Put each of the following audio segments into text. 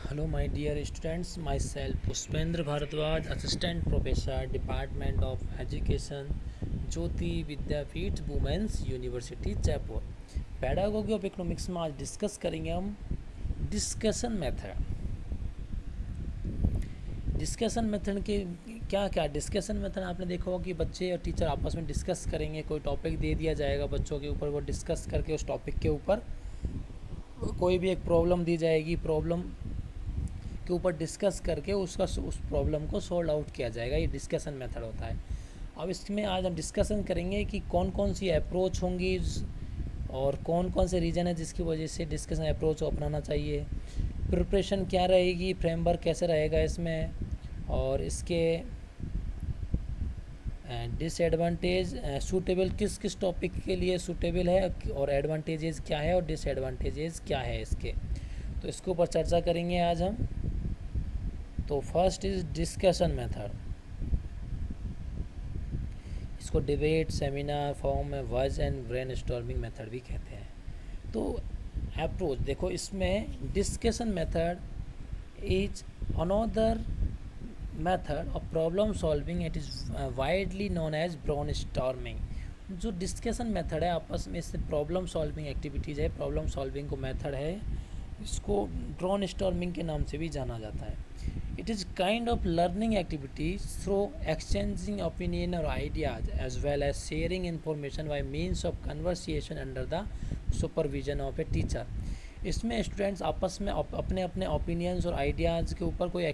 Hello, my dear students. Myself, Puspendra Bharadwaj, Assistant Professor, Department of Education, Jyoti Vidyapeeth women's university Jaipur. Pedagogy of economics में आज discuss करेंगे हम discussion method. Discussion method के क्या क्या discussion method आपने देखा होगा कि बच्चे और टीचर आपस में डिस्कस करेंगे। कोई टॉपिक दे दिया जाएगा बच्चों के ऊपर, वो डिस्कस करके उस टॉपिक के ऊपर कोई भी एक प्रॉब्लम दी जाएगी, प्रॉब्लम के ऊपर डिस्कस करके उसका उस प्रॉब्लम को सॉल्व आउट किया जाएगा। ये डिस्कशन मेथड होता है। अब इसमें आज हम डिस्कशन करेंगे कि कौन कौन सी अप्रोच होंगी और कौन कौन से रीज़न है जिसकी वजह से डिस्कशन अप्रोच को अपनाना चाहिए, प्रिपरेशन क्या रहेगी, फ्रेमवर्क कैसे रहेगा इसमें, और इसके डिसएडवांटेज सूटेबल किस किस टॉपिक के लिए सूटेबल है और एडवांटेजेस क्या है और डिसएडवांटेजेस क्या है इसके, तो इसके ऊपर चर्चा करेंगे आज हम। तो फर्स्ट इज डिस्कशन मेथड। इसको डिबेट, सेमिनार फॉर्म में वॉइस एंड ब्रेनस्टॉर्मिंग मेथड भी कहते हैं। तो अप्रोच देखो, इसमें discussion method is another method of problem solving. It is widely known as brainstorming. जो डिस्कशन मेथड है आपस में इससे प्रॉब्लम सॉल्विंग एक्टिविटीज़ है, प्रॉब्लम सॉल्विंग को मेथड है, इसको ब्रेनस्टॉर्मिंग के नाम से भी जाना जाता है। It is kind of learning activity through exchanging opinion or ideas as well as sharing information by means of conversation under the supervision of a teacher। इसमें स्टूडेंट्स आपस में अपने अपने ओपिनियंस और आइडियाज़ के ऊपर कोई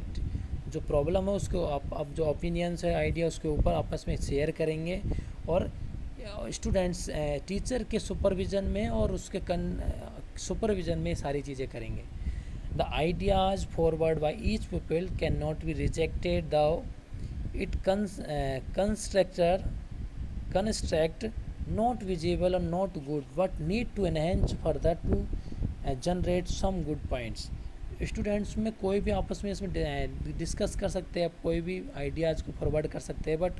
जो प्रॉब्लम है उसको अब जो ओपिनियंस है, आइडिया, उसके ऊपर आपस में शेयर करेंगे और स्टूडेंट्स टीचर के सुपरविज़न में और उसके सुपरविज़न में सारी चीज़ें करेंगे। The ideas forwarded by each pupil cannot be rejected, though it construct not visible or not good, but need to enhance further to generate some good points। Students में कोई भी आपस में इसमें डिस्कस कर सकते हैं, कोई भी आइडियाज़ को फॉरवर्ड कर सकते हैं, बट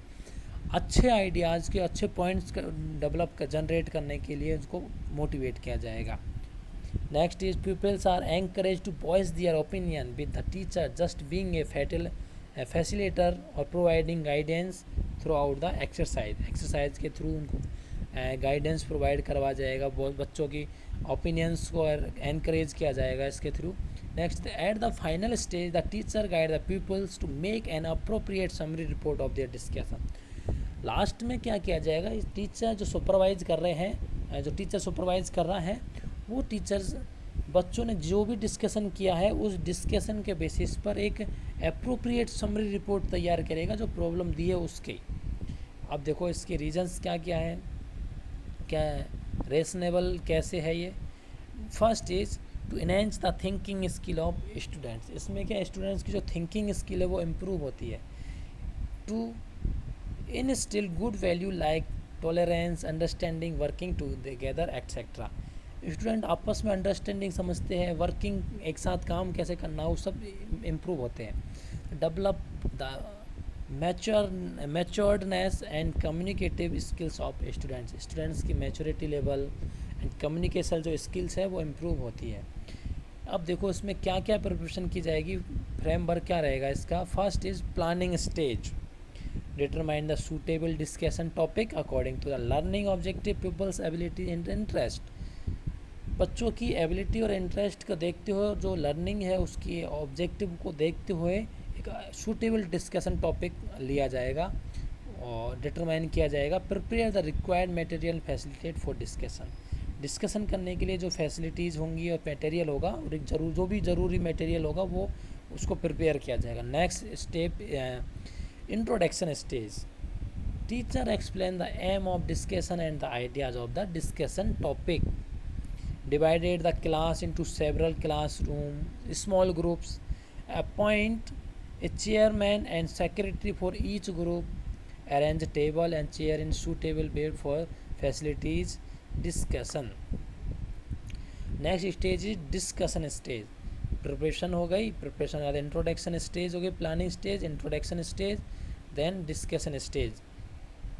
अच्छे आइडियाज़ के अच्छे पॉइंट्स डेवलप जनरेट करने के लिए उसको मोटिवेट किया जाएगा। Next is pupils are encouraged to voice their opinion with the teacher just being a facilitator or providing guidance throughout the exercise। Exercise के थ्रू उनको गाइडेंस प्रोवाइड करवा जाएगा, बहुत बच्चों की ओपिनियंस को एनकरेज किया जाएगा इसके through. Next, at the final stage the teacher guide the peoples to make an appropriate summary report of their discussion. Last में क्या किया जाएगा, टीचर जो सुपरवाइज कर रहे हैं, जो टीचर सुपरवाइज कर रहा है, वो टीचर्स बच्चों ने जो भी डिस्कशन किया है उस डिस्कशन के बेसिस पर एक अप्रोप्रिएट समरी रिपोर्ट तैयार करेगा जो प्रॉब्लम दी है उसके। अब देखो इसके रीजंस क्या क्या है, क्या रेसनेबल कैसे है ये। First is to enhance the thinking skill of students. इसमें क्या स्टूडेंट्स की जो थिंकिंग स्किल है वो इम्प्रूव होती है। To instil good value like tolerance, understanding, working together etcetera. Student आपस में अंडरस्टैंडिंग समझते हैं, वर्किंग एक साथ काम कैसे करना, वो सब इम्प्रूव होते हैं। Develop the maturedness and communicative skills of students. Students की मैच्योरिटी लेवल एंड कम्युनिकेशन जो स्किल्स है वो इम्प्रूव होती है। अब देखो इसमें क्या क्या प्रिपरेशन की जाएगी, फ्रेमवर्क क्या रहेगा इसका। First is planning stage. Determine the suitable discussion topic according to the learning objective, peoples ability and interest. बच्चों की एबिलिटी और इंटरेस्ट को देखते हुए, जो लर्निंग है उसकी ऑब्जेक्टिव को देखते हुए एक सूटेबल डिस्कशन टॉपिक लिया जाएगा और डिटरमाइन किया जाएगा। Prepare the required material facilitate for discussion. Discussion करने के लिए जो फैसिलिटीज़ होंगी और मटेरियल होगा और एक जो भी ज़रूरी मटेरियल होगा वो उसको प्रिपेयर किया जाएगा। Next step, introduction stage. Teacher explain the aim of discussion and the ideas of the discussion topic. Divided the class into several classroom small groups, appoint a chairman and secretary for each group, arrange a table and chair in suitable bed for facilities discussion। Next stage is discussion stage. Preparation हो गई, preparation के बाद introduction stage हो गई, planning stage, introduction stage, then discussion stage.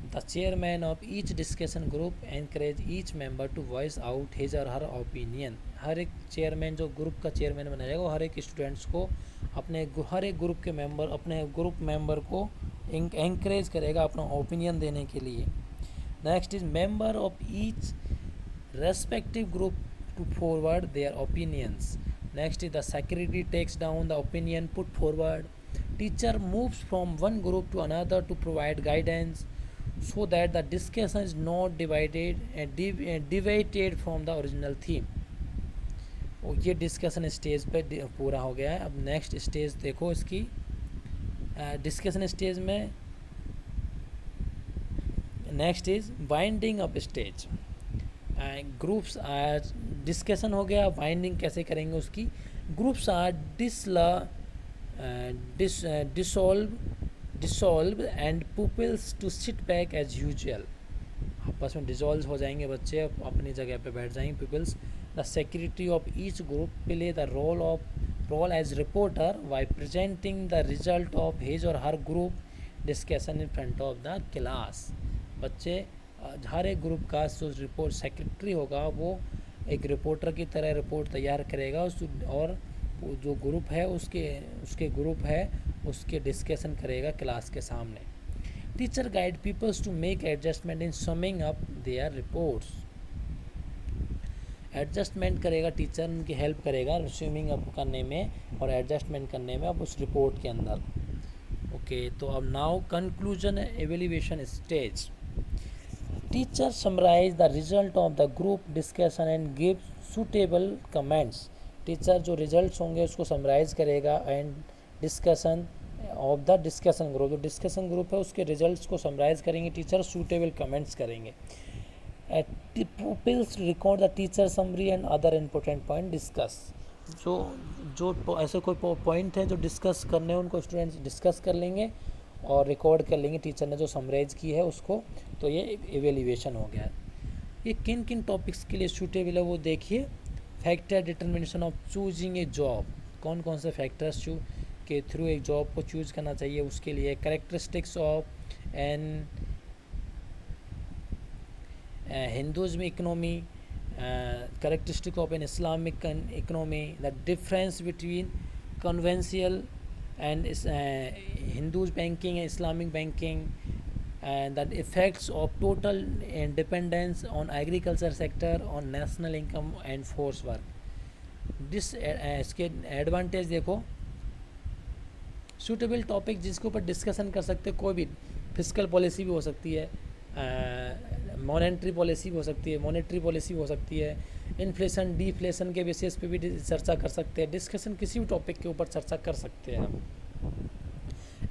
The chairman of each discussion group encourage each member to voice out his or her opinion, हर एक chairman जो group का chairman बनाया जाएगा वो हर एक स्टूडेंट्स को हर एक ग्रुप के मेंबर अपने ग्रुप मेंबर को encourage करेगा अपना ओपिनियन देने के लिए. Next is member of each respective group to forward their opinions. Next is the secretary takes down the opinion put forward. Teacher moves from one group to another to provide guidance so that the discussion is not deviated from the original theme. ये discussion stage पे पूरा हो गया है. अब next stage देखो इसकी. Discussion stage में next is winding up stage. Groups are discussion हो गया. वाइंडिंग कैसे करेंगे उसकी. Groups are dissolve and pupils to sit back as usual. आपस में डिसॉल्व हो जाएंगे बच्चे, अपनी जगह पे बैठ जाएंगे peoples. The secretary of each group play the role as reporter while presenting the result of his और her group discussion in front of the class. बच्चे हर एक ग्रुप का जो रिपोर्ट सेक्रेटरी होगा वो एक रिपोर्टर की तरह रिपोर्ट तैयार करेगा और जो ग्रुप है उसके ग्रुप है उसके डिस्कशन करेगा क्लास के सामने. Teacher guide peoples to make adjustment in summing up their reports. Adjustment करेगा टीचर, उनकी हेल्प करेगा स्विमिंग अप करने में और एडजस्टमेंट करने में अब उस रिपोर्ट के अंदर. ओके, तो अब now conclusion evaluation stage. Teacher summarise the result of the group discussion and give suitable comments. Teacher जो रिजल्ट्स होंगे उसको समराइज करेगा and discussion of the discussion group, जो डिस्कशन ग्रुप है उसके रिजल्ट्स को समराइज करेंगे टीचर, सूटेबल कमेंट्स करेंगे. Pupils record the teacher summary and other important point discuss. जो ऐसे कोई पॉइंट है जो डिस्कस करने हैं उनको स्टूडेंट्स डिस्कस कर लेंगे और रिकॉर्ड कर लेंगे टीचर ने जो समराइज की है उसको. तो ये एवेल्यूएशन हो गया. ये किन किन टॉपिक्स के लिए सूटेबल है वो देखिए. Factor determination of choosing a job. कौन कौन से फैक्टर्स के थ्रू एक जॉब को चूज करना चाहिए उसके लिए. Characteristics of an Hinduism economy, characteristic of an Islamic economy, the difference between conventional and Hindus banking and Islamic banking, and the effects of total dependence on agriculture sector on national income and force work. इसके advantage देखो. Suitable topic जिसके ऊपर discussion कर सकते कोई भी. Physical policy भी हो सकती है, मॉनेटरी पॉलिसी भी हो सकती है, मॉनेटरी पॉलिसी भी हो सकती है, इन्फ्लेशन डिफ्लेशन के बेसिस पे भी चर्चा कर सकते हैं. डिस्कशन किसी भी टॉपिक के ऊपर चर्चा कर सकते हैं हम.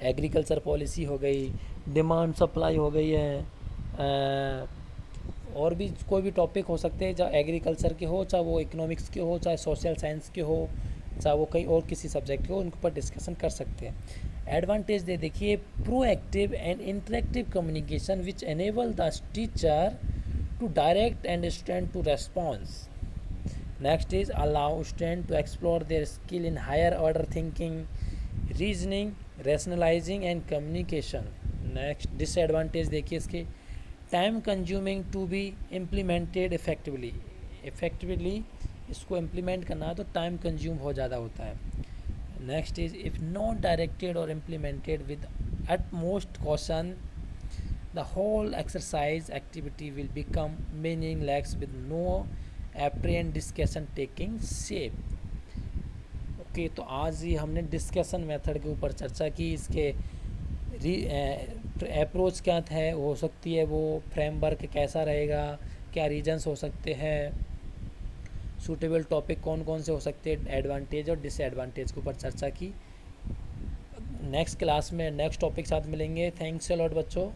एग्रीकल्चर पॉलिसी हो गई, डिमांड सप्लाई हो गई है, और भी कोई भी टॉपिक हो सकते हैं चाहे एग्रीकल्चर के हो, चाहे वो इकोनॉमिक्स के हो, चाहे सोशल साइंस के हो, चाहे वो कहीं और किसी सब्जेक्ट के हो, उनके ऊपर डिस्कशन कर सकते हैं. एडवांटेज दे देखिए. Proactive and interactive communication which enable the teacher to direct and student to response. Next is allow student to explore their skill in higher order thinking, reasoning, rationalizing and communication. Next disadvantage देखिए इसके. Time consuming to be implemented effectively. इसको implement करना है तो time consume बहुत ज़्यादा होता है. Next is if not directed और implemented with utmost caution, the whole exercise activity will become meaningless with no apparent discussion taking shape. Okay, तो आज ही हमने डिस्कशन मेथड के ऊपर चर्चा की. इसके अप्रोच क्या है हो सकती है, वो फ्रेमवर्क कैसा रहेगा, क्या रीजन्स हो सकते हैं, सूटेबल टॉपिक कौन कौन से हो सकते हैं, एडवांटेज और डिसएडवांटेज के ऊपर चर्चा की. नेक्स्ट क्लास में नेक्स्ट टॉपिक साथ मिलेंगे. थैंक्स अ लॉट बच्चों.